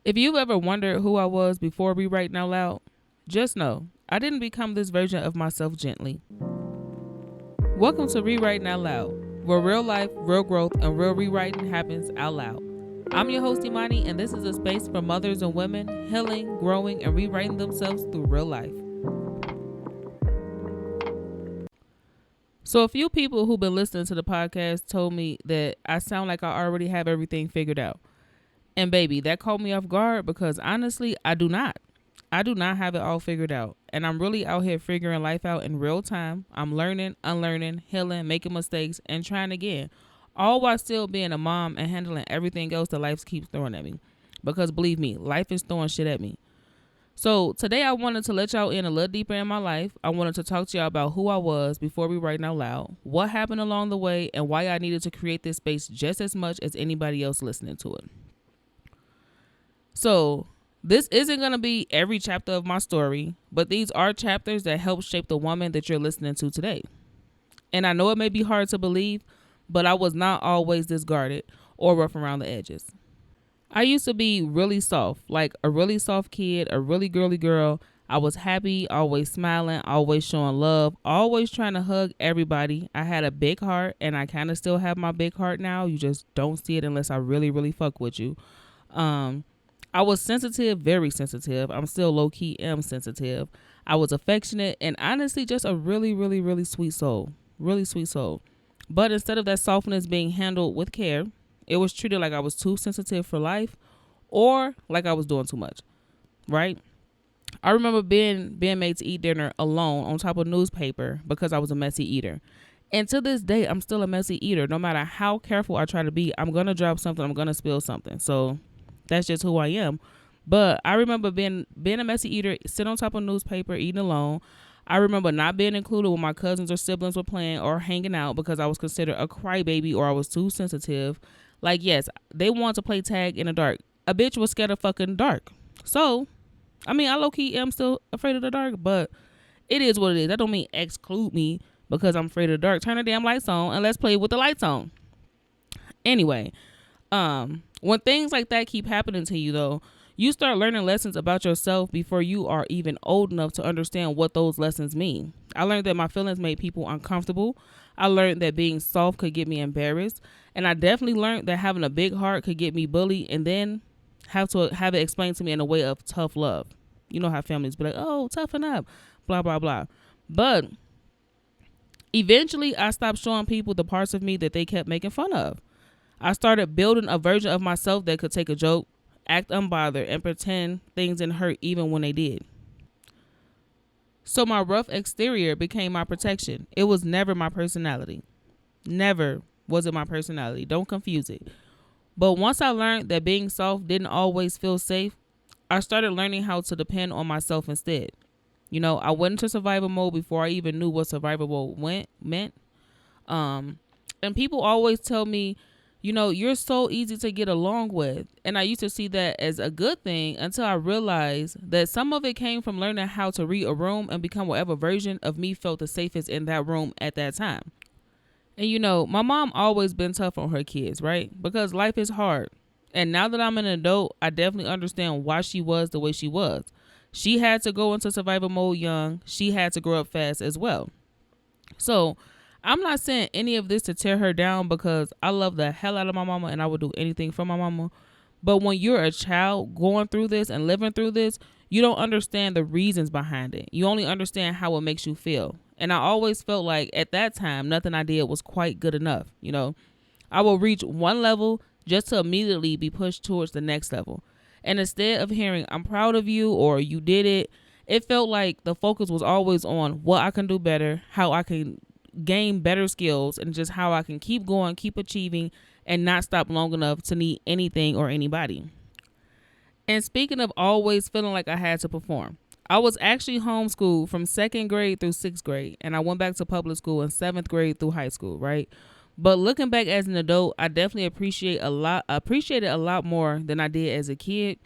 If you've ever wondered who I was before rewriting out loud, just know I didn't become this version of myself gently. Welcome to Rewriting Out Loud, where real life, real growth, and real rewriting happens out loud. I'm your host, Imani, and this is a space for mothers and women healing, growing, and rewriting themselves through real life. So a few people who've been listening to the podcast told me that I sound like I already have everything figured out. And baby, that caught me off guard because honestly, I do not. I do not have it all figured out. And I'm really out here figuring life out in real time. I'm learning, unlearning, healing, making mistakes, and trying again. All while still being a mom and handling everything else that life keeps throwing at me. Because believe me, life is throwing shit at me. So today I wanted to let y'all in a little deeper in my life. I wanted to talk to y'all about who I was before we write out loud, what happened along the way, and why I needed to create this space just as much as anybody else listening to it. So this isn't going to be every chapter of my story, but these are chapters that help shape the woman that you're listening to today. And I know it may be hard to believe, but I was not always this guarded or rough around the edges. I used to be really soft, like a really soft kid, a really girly girl. I was happy, always smiling, always showing love, always trying to hug everybody. I had a big heart, and I kind of still have my big heart now. You just don't see it unless I really, really fuck with you. I was sensitive, very sensitive. I'm still low-key am sensitive. I was affectionate and honestly just a really, really, really sweet soul. Really sweet soul. But instead of that softness being handled with care, it was treated like I was too sensitive for life or like I was doing too much, right? I remember being made to eat dinner alone on top of newspaper because I was a messy eater. And to this day, I'm still a messy eater. No matter how careful I try to be, I'm going to drop something. I'm going to spill something. So that's just who I am. But I remember being a messy eater, sitting on top of a newspaper, eating alone. I remember not being included when my cousins or siblings were playing or hanging out because I was considered a crybaby or I was too sensitive. Like, yes, they wanted to play tag in the dark. A bitch was scared of fucking dark. So, I mean, I low-key am still afraid of the dark, but it is what it is. That don't mean exclude me because I'm afraid of the dark. Turn the damn lights on and let's play with the lights on. Anyway, when things like that keep happening to you, though, you start learning lessons about yourself before you are even old enough to understand what those lessons mean. I learned that my feelings made people uncomfortable. I learned that being soft could get me embarrassed. And I definitely learned that having a big heart could get me bullied and then have it explained to me in a way of tough love. You know how families be like, oh, toughen up, blah, blah, blah. But eventually I stopped showing people the parts of me that they kept making fun of. I started building a version of myself that could take a joke, act unbothered, and pretend things didn't hurt even when they did. So my rough exterior became my protection. It was never my personality. Never was it my personality. Don't confuse it. But once I learned that being soft didn't always feel safe, I started learning how to depend on myself instead. You know, I went into survival mode before I even knew what survival mode meant. And people always tell me, you know, you're so easy to get along with. And I used to see that as a good thing until I realized that some of it came from learning how to read a room and become whatever version of me felt the safest in that room at that time. And you know, my mom always been tough on her kids, right? Because life is hard. And now that I'm an adult, I definitely understand why she was the way she was. She had to go into survival mode young. She had to grow up fast as well. So I'm not saying any of this to tear her down because I love the hell out of my mama and I would do anything for my mama. But when you're a child going through this and living through this, you don't understand the reasons behind it. You only understand how it makes you feel. And I always felt like at that time, nothing I did was quite good enough. You know, I will reach one level just to immediately be pushed towards the next level. And instead of hearing, I'm proud of you or you did it, it felt like the focus was always on what I can do better, how I can gain better skills, and just how I can keep going, keep achieving, and not stop long enough to need anything or anybody. And speaking of always feeling like I had to perform, I was actually homeschooled from 2nd grade through 6th grade, and I went back to public school in 7th grade through high school, right? But looking back as an adult, I definitely appreciated a lot more than I did as a kid.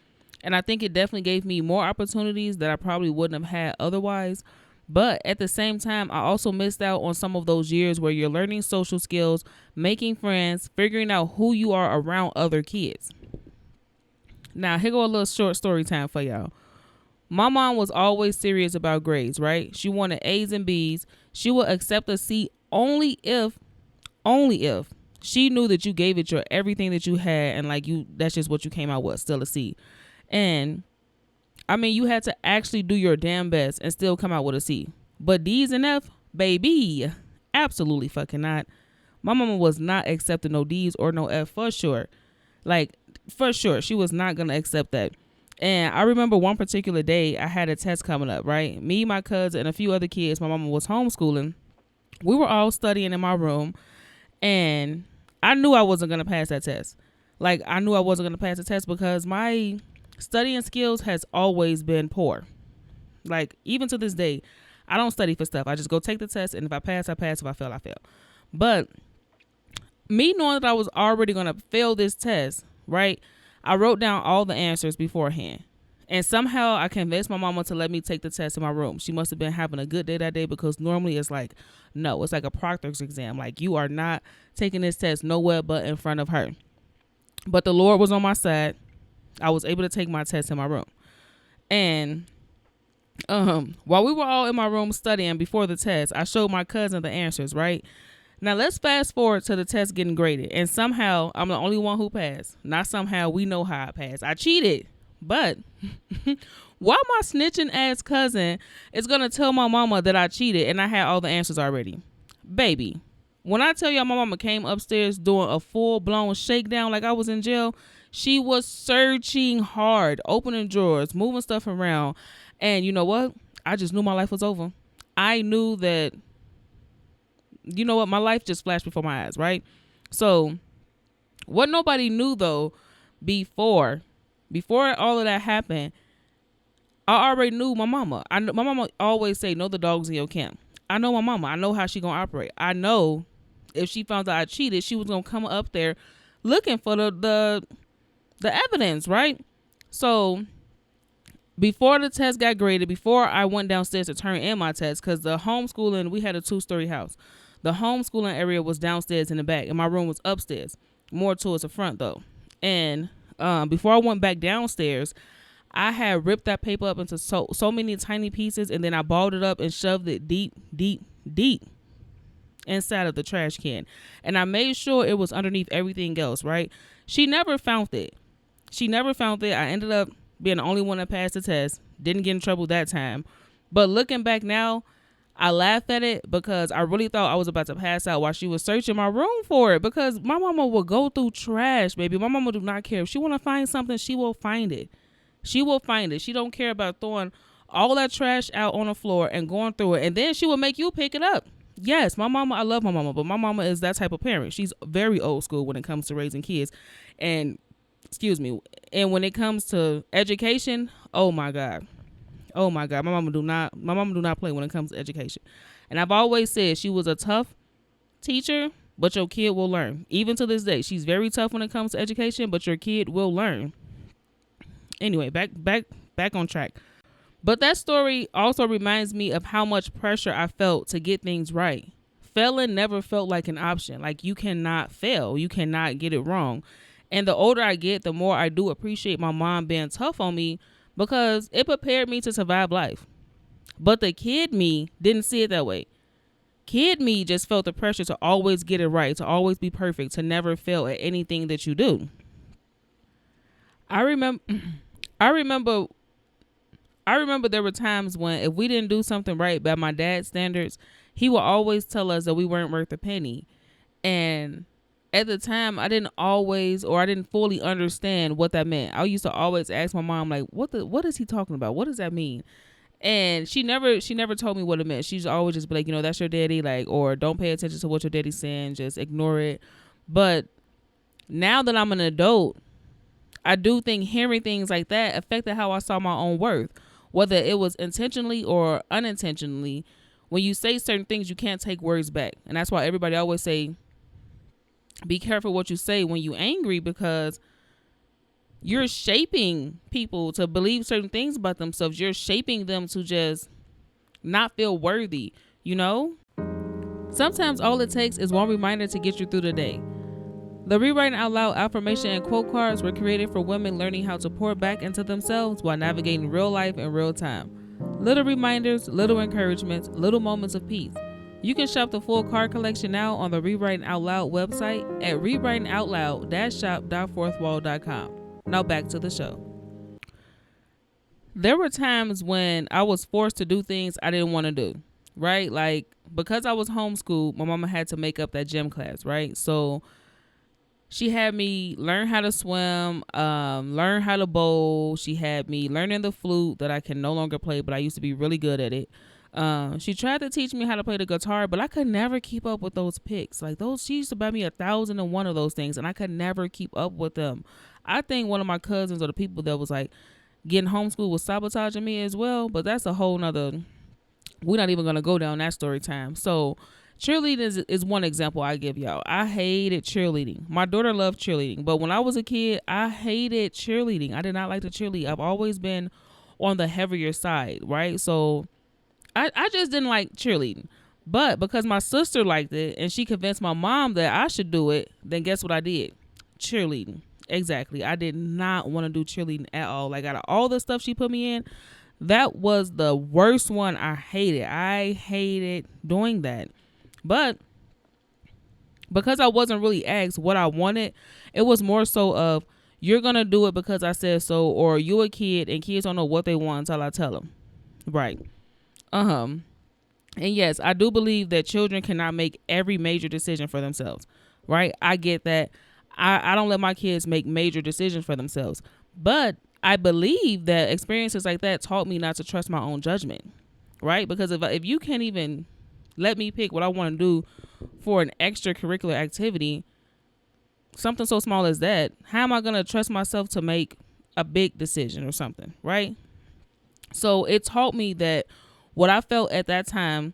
And I think it definitely gave me more opportunities that I probably wouldn't have had otherwise. But at the same time, I also missed out on some of those years where you're learning social skills, making friends, figuring out who you are around other kids. Now, here go a little short story time for y'all. My mom was always serious about grades, right? She wanted A's and B's. She would accept a C only if she knew that you gave it your everything that you had, and like that's just what you came out with, still a C. And I mean, you had to actually do your damn best and still come out with a C. But D's and F, baby, absolutely fucking not. My mama was not accepting no D's or no F for sure. Like, for sure, she was not going to accept that. And I remember one particular day, I had a test coming up, right? Me, my cousin, and a few other kids, my mama was homeschooling. We were all studying in my room, and I knew I wasn't going to pass that test. Like, I knew I wasn't going to pass the test because my studying skills has always been poor. Like, even to this day, I don't study for stuff. I just go take the test, and if I pass, I pass. If I fail, I fail. But me knowing that I was already going to fail this test, right, I wrote down all the answers beforehand. And somehow I convinced my mama to let me take the test in my room. She must have been having a good day that day, because normally it's like, no, it's like a proctor's exam. Like, you are not taking this test nowhere but in front of her. But the Lord was on my side. I was able to take my test in my room. And while we were all in my room studying before the test, I showed my cousin the answers, right? Now, let's fast forward to the test getting graded. And somehow, I'm the only one who passed. Not somehow, we know how I passed. I cheated. But why my snitching ass cousin is going to tell my mama that I cheated and I had all the answers already? Baby, when I tell y'all my mama came upstairs doing a full-blown shakedown like I was in jail, she was searching hard, opening drawers, moving stuff around. And you know what? I just knew my life was over. I knew that, you know what? My life just flashed before my eyes, right? So what nobody knew, though, before all of that happened, I already knew my mama. My mama always say, know the dogs in your camp. I know my mama. I know how she gonna operate. I know if she found out I cheated, she was gonna come up there looking for the evidence, right? So before the test got graded, before I went downstairs to turn in my test, because the homeschooling, we had a 2-story house. The homeschooling area was downstairs in the back, and my room was upstairs, more towards the front though. And before I went back downstairs, I had ripped that paper up into so many tiny pieces, and then I balled it up and shoved it deep inside of the trash can. And I made sure it was underneath everything else, right? She never found it. I ended up being the only one that passed the test. Didn't get in trouble that time. But looking back now, I laugh at it because I really thought I was about to pass out while she was searching my room for it, because my mama will go through trash, baby. My mama do not care. If she want to find something, she will find it. She will find it. She don't care about throwing all that trash out on the floor and going through it. And then she will make you pick it up. Yes, my mama, I love my mama, but my mama is that type of parent. She's very old school when it comes to raising kids. And, and when it comes to education, oh my God. My mama do not play when it comes to education. And I've always said she was a tough teacher, but your kid will learn. Even to this day, she's very tough when it comes to education, but your kid will learn. Anyway, back on track. But that story also reminds me of how much pressure I felt to get things right. Failing never felt like an option. Like, you cannot fail. You cannot get it wrong. And the older I get, the more I do appreciate my mom being tough on me, because it prepared me to survive life. But the kid me didn't see it that way. Kid me just felt the pressure to always get it right, to always be perfect, to never fail at anything that you do. I remember there were times when if we didn't do something right by my dad's standards, he would always tell us that we weren't worth a penny. And at the time, I didn't fully understand what that meant. I used to always ask my mom, like, what is he talking about? What does that mean? And she never told me what it meant. She's always just be like, that's your daddy, like, or don't pay attention to what your daddy's saying, just ignore it. But now that I'm an adult, I do think hearing things like that affected how I saw my own worth, whether it was intentionally or unintentionally. When you say certain things, you can't take words back. And that's why everybody always say, be careful what you say when you're angry, because you're shaping people to believe certain things about themselves. You're shaping them to just not feel worthy, Sometimes all it takes is one reminder to get you through the day. The Rewriting Out Loud affirmation and quote cards were created for women learning how to pour back into themselves while navigating real life in real time. Little reminders, little encouragements, little moments of peace. You can shop the full card collection now on the Rewriting Out Loud website at rewritingoutloud-shop.fourthwall.com. Now back to the show. There were times when I was forced to do things I didn't want to do, right? Like, because I was homeschooled, my mama had to make up that gym class, right? So she had me learn how to swim, learn how to bowl. She had me learning the flute that I can no longer play, but I used to be really good at it. She tried to teach me how to play the guitar, but I could never keep up with those picks. Like those, she used to buy me 1,001 of those things, and I could never keep up with them. I think one of my cousins or the people that was like getting homeschooled was sabotaging me as well, but that's a whole nother, we're not even going to go down that story time. So cheerleading is one example I give y'all. I hated cheerleading. My daughter loved cheerleading, but when I was a kid, I hated cheerleading. I did not like to cheerlead. I've always been on the heavier side, right? So I just didn't like cheerleading. But because my sister liked it and she convinced my mom that I should do it, then guess what I did? Cheerleading. Exactly. I did not want to do cheerleading at all. Like, out of all the stuff she put me in, that was the worst one. I hated. I hated doing that. But because I wasn't really asked what I wanted, it was more so of, you're going to do it because I said so, or you a kid and kids don't know what they want until I tell them. Right. And yes, I do believe that children cannot make every major decision for themselves. Right. I get that. I don't let my kids make major decisions for themselves. But I believe that experiences like that taught me not to trust my own judgment. Right. Because if you can't even let me pick what I want to do for an extracurricular activity, something so small as that, how am I going to trust myself to make a big decision or something, right? So it taught me that what I felt at that time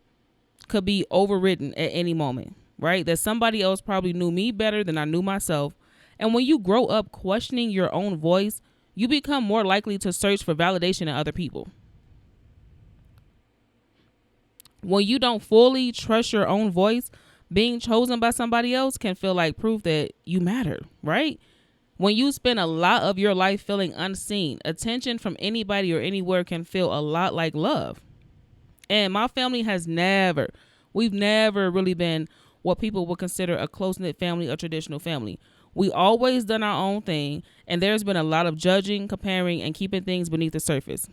could be overridden at any moment, right? That somebody else probably knew me better than I knew myself. And when you grow up questioning your own voice, you become more likely to search for validation in other people. When you don't fully trust your own voice, being chosen by somebody else can feel like proof that you matter, right? When you spend a lot of your life feeling unseen, attention from anybody or anywhere can feel a lot like love. And my family we've never really been what people would consider a close-knit family, a traditional family. We always done our own thing, and there's been a lot of judging, comparing, and keeping things beneath the surface.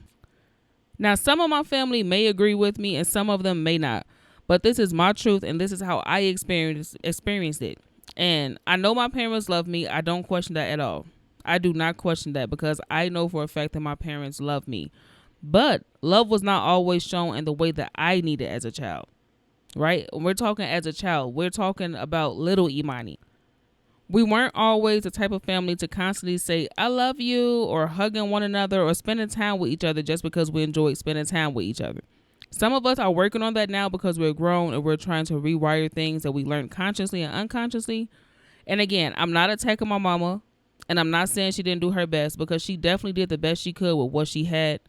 Now, some of my family may agree with me and some of them may not, but this is my truth and this is how I experienced it. And I know my parents love me. I don't question that at all. I do not question that because I know for a fact that my parents love me. But love was not always shown in the way that I needed as a child, right? When we're talking as a child, we're talking about little Imani. We weren't always the type of family to constantly say, I love you, or hugging one another or spending time with each other just because we enjoyed spending time with each other. Some of us are working on that now because we're grown and we're trying to rewire things that we learned consciously and unconsciously. And again, I'm not attacking my mama, and I'm not saying she didn't do her best, because she definitely did the best she could with what she had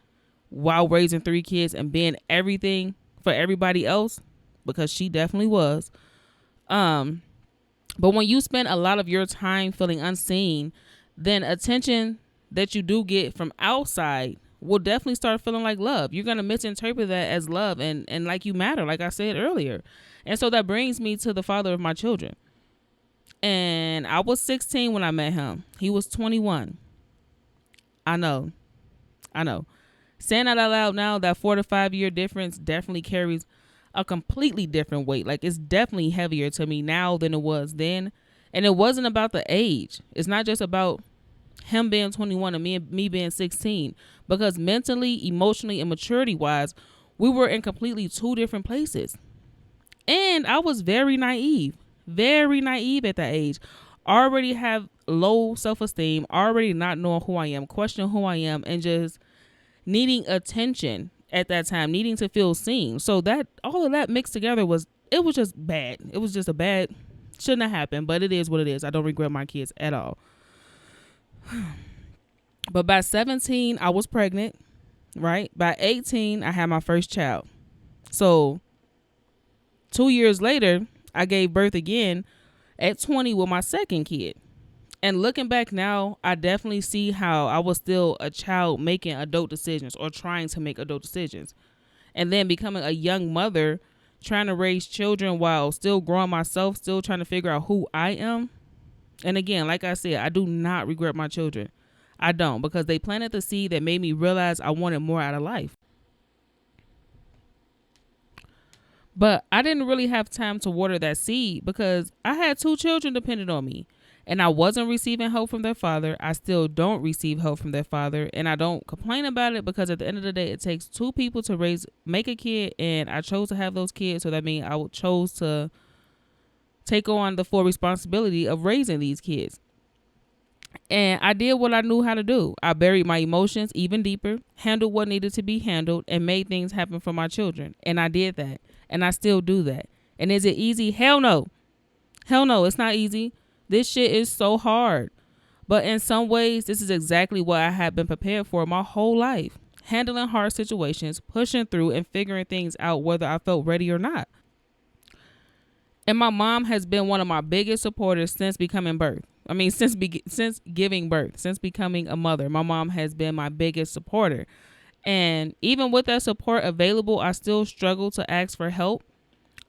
while raising 3 kids and being everything for everybody else, because she definitely was. But when you spend a lot of your time feeling unseen, then attention that you do get from outside will definitely start feeling like love. You're going to misinterpret that as love and like you matter, like I said earlier. And so that brings me to the father of my children. And I was 16 when I met him. He was 21. I know. Saying that out loud now, that 4 to 5 year difference definitely carries a completely different weight. Like, it's definitely heavier to me now than it was then. And it wasn't about the age. It's not just about him being 21 and me being 16, because mentally, emotionally, and maturity wise, we were in completely 2 different places. And I was very naive at that age. Already have low self-esteem, already not knowing who I am, questioning who I am, and just needing attention at that time, needing to feel seen. So that all of that mixed together was just bad. It was just shouldn't have happened, but it is what it is. I don't regret my kids at all. But by 17, I was pregnant, right? By 18, I had my first child. So 2 years later, I gave birth again, at 20 with my second kid. And looking back now, I definitely see how I was still a child making adult decisions or trying to make adult decisions. And then becoming a young mother, trying to raise children while still growing myself, still trying to figure out who I am. And again, like I said, I do not regret my children. I don't, because they planted the seed that made me realize I wanted more out of life. But I didn't really have time to water that seed because I had 2 children dependent on me. And I wasn't receiving help from their father. I still don't receive help from their father. And I don't complain about it because at the end of the day, it takes 2 people to make a kid. And I chose to have those kids. So that means I chose to take on the full responsibility of raising these kids. And I did what I knew how to do. I buried my emotions even deeper, handled what needed to be handled, and made things happen for my children. And I did that. And I still do that. And is it easy? Hell no. Hell no, it's not easy. This shit is so hard. But in some ways, this is exactly what I have been prepared for my whole life. Handling hard situations, pushing through, and figuring things out whether I felt ready or not. And my mom has been one of my biggest supporters since becoming birth. Since giving birth, since becoming a mother, my mom has been my biggest supporter. And even with that support available, I still struggle to ask for help.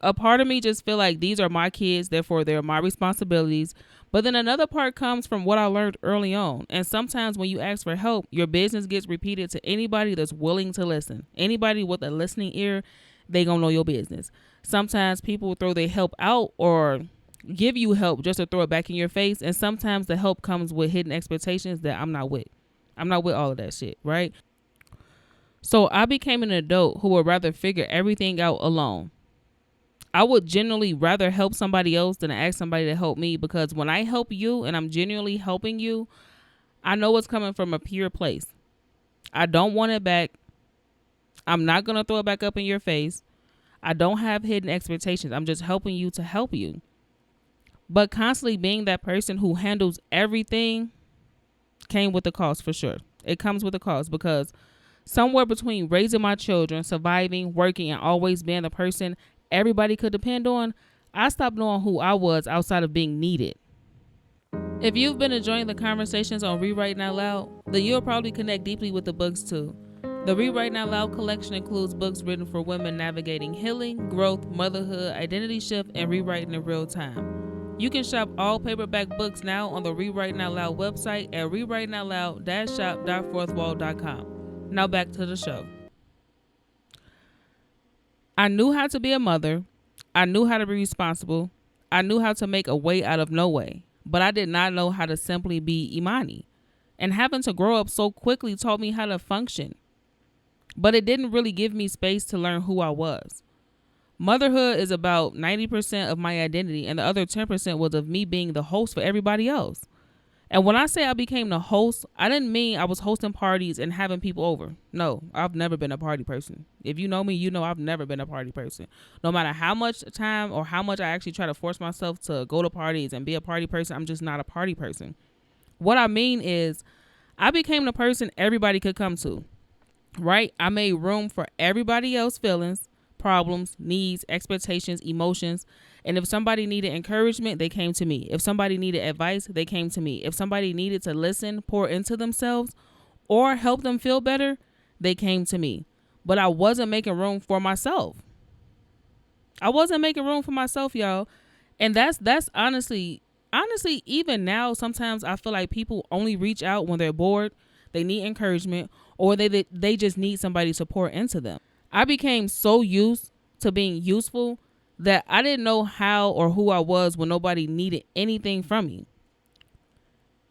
A part of me just feel like these are my kids, therefore they're my responsibilities. But then another part comes from what I learned early on. And sometimes when you ask for help, your business gets repeated to anybody that's willing to listen. Anybody with a listening ear, they gonna know your business. Sometimes people throw their help out or give you help just to throw it back in your face. And sometimes the help comes with hidden expectations that I'm not with. I'm not with all of that shit, right? So I became an adult who would rather figure everything out alone. I would genuinely rather help somebody else than ask somebody to help me, because when I help you and I'm genuinely helping you, I know it's coming from a pure place. I don't want it back. I'm not going to throw it back up in your face. I don't have hidden expectations. I'm just helping you to help you. But constantly being that person who handles everything came with a cost for sure. It comes with a cost, because somewhere between raising my children, surviving, working, and always being the person everybody could depend on, I stopped knowing who I was outside of being needed. If you've been enjoying the conversations on Rewriting Out Loud, then you'll probably connect deeply with the books too. The Rewriting Out Loud collection includes books written for women navigating healing, growth, motherhood, identity shift, and rewriting in real time. You can shop all paperback books now on the Rewriting Out Loud website at rewritingoutloud-shop.fourthwall.com. Now back to the show. I knew how to be a mother. I knew how to be responsible. I knew how to make a way out of no way. But I did not know how to simply be Imani. And having to grow up so quickly taught me how to function. But it didn't really give me space to learn who I was. Motherhood is about 90% of my identity, and the other 10% was of me being the host for everybody else. And when I say I became the host, I didn't mean I was hosting parties and having people over. No, I've never been a party person. If you know me, you know I've never been a party person. No matter how much time or how much I actually try to force myself to go to parties and be a party person, I'm just not a party person. What I mean is I became the person everybody could come to, right? I made room for everybody else's feelings, problems, needs, expectations, emotions. And if somebody needed encouragement, they came to me. If somebody needed advice, they came to me. If somebody needed to listen, pour into themselves, or help them feel better, they came to me. But I wasn't making room for myself. I wasn't making room for myself, y'all. And that's honestly, even now, sometimes I feel like people only reach out when they're bored, they need encouragement, or they just need somebody to pour into them. I became so used to being useful that I didn't know how or who I was when nobody needed anything from me.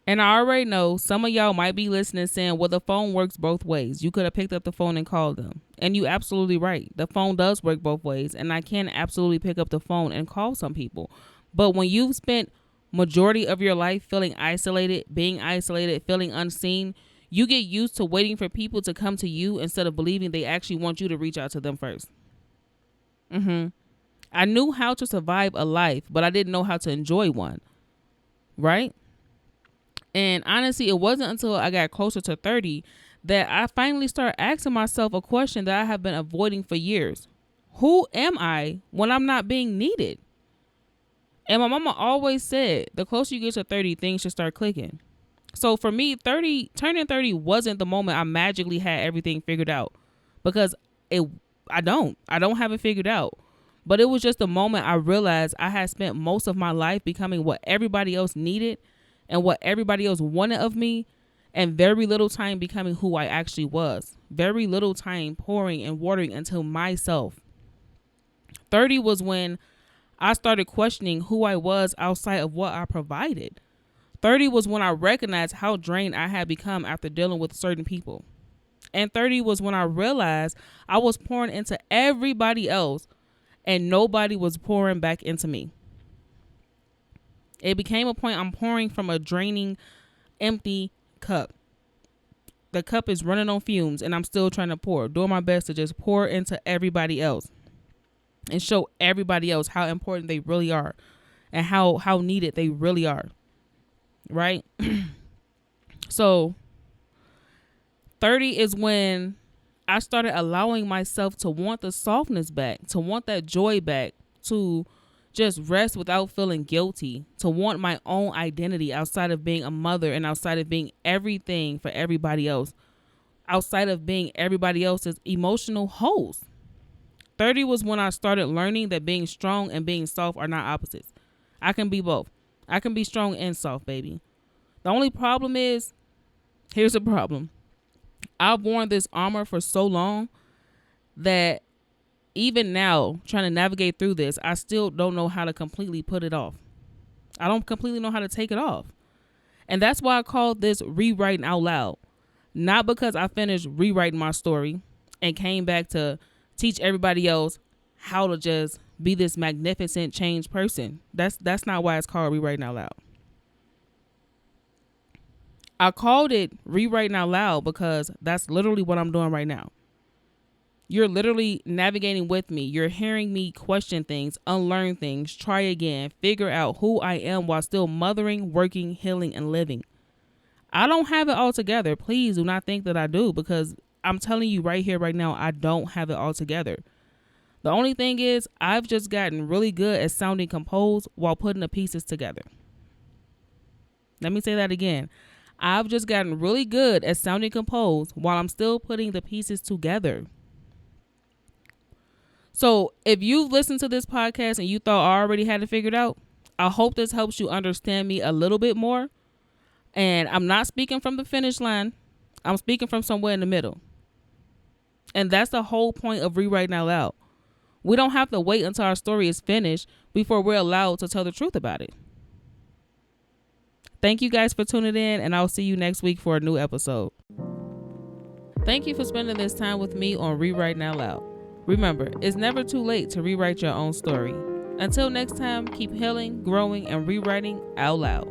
And I already know some of y'all might be listening saying, well, the phone works both ways. You could have picked up the phone and called them. And you absolutely right. The phone does work both ways. And I can absolutely pick up the phone and call some people. But when you've spent majority of your life feeling isolated, being isolated, feeling unseen, you get used to waiting for people to come to you instead of believing they actually want you to reach out to them first. I knew how to survive a life, but I didn't know how to enjoy one. Right? And honestly, it wasn't until I got closer to 30 that I finally started asking myself a question that I have been avoiding for years. Who am I when I'm not being needed? And my mama always said, the closer you get to 30, things should start clicking. So for me, turning 30 wasn't the moment I magically had everything figured out, because I don't have it figured out. But it was just the moment I realized I had spent most of my life becoming what everybody else needed and what everybody else wanted of me, and very little time becoming who I actually was. Very little time pouring and watering into myself. 30 was when I started questioning who I was outside of what I provided. 30 was when I recognized how drained I had become after dealing with certain people. And 30 was when I realized I was pouring into everybody else and nobody was pouring back into me. It became a point I'm pouring from a draining, empty cup. The cup is running on fumes and I'm still trying to pour, doing my best to just pour into everybody else and show everybody else how important they really are and how needed they really are. Right? So 30 is when I started allowing myself to want the softness back, to want that joy back, to just rest without feeling guilty, to want my own identity outside of being a mother and outside of being everything for everybody else, outside of being everybody else's emotional host. 30 was when I started learning that being strong and being soft are not opposites. I can be both. I can be strong and soft, baby. The only problem is, here's the problem. I've worn this armor for so long that even now, trying to navigate through this, I still don't know how to completely put it off. I don't completely know how to take it off. And that's why I called this rewriting out loud. Not because I finished rewriting my story and came back to teach everybody else how to just be this magnificent changed person. That's not why it's called rewriting out loud. I called it rewriting out loud because that's literally what I'm doing right now. You're literally navigating with me. You're hearing me question things, unlearn things, try again, figure out who I am while still mothering, working, healing, and living. I don't have it all together. Please do not think that I do, because I'm telling you right here, right now, I don't have it all together. The only thing is I've just gotten really good at sounding composed while putting the pieces together. Let me say that again. I've just gotten really good at sounding composed while I'm still putting the pieces together. So if you've listened to this podcast and you thought I already had it figured out, I hope this helps you understand me a little bit more. And I'm not speaking from the finish line. I'm speaking from somewhere in the middle. And that's the whole point of rewriting out loud. We don't have to wait until our story is finished before we're allowed to tell the truth about it. Thank you guys for tuning in, and I'll see you next week for a new episode. Thank you for spending this time with me on Rewriting Out Loud. Remember, it's never too late to rewrite your own story. Until next time, keep healing, growing, and rewriting out loud.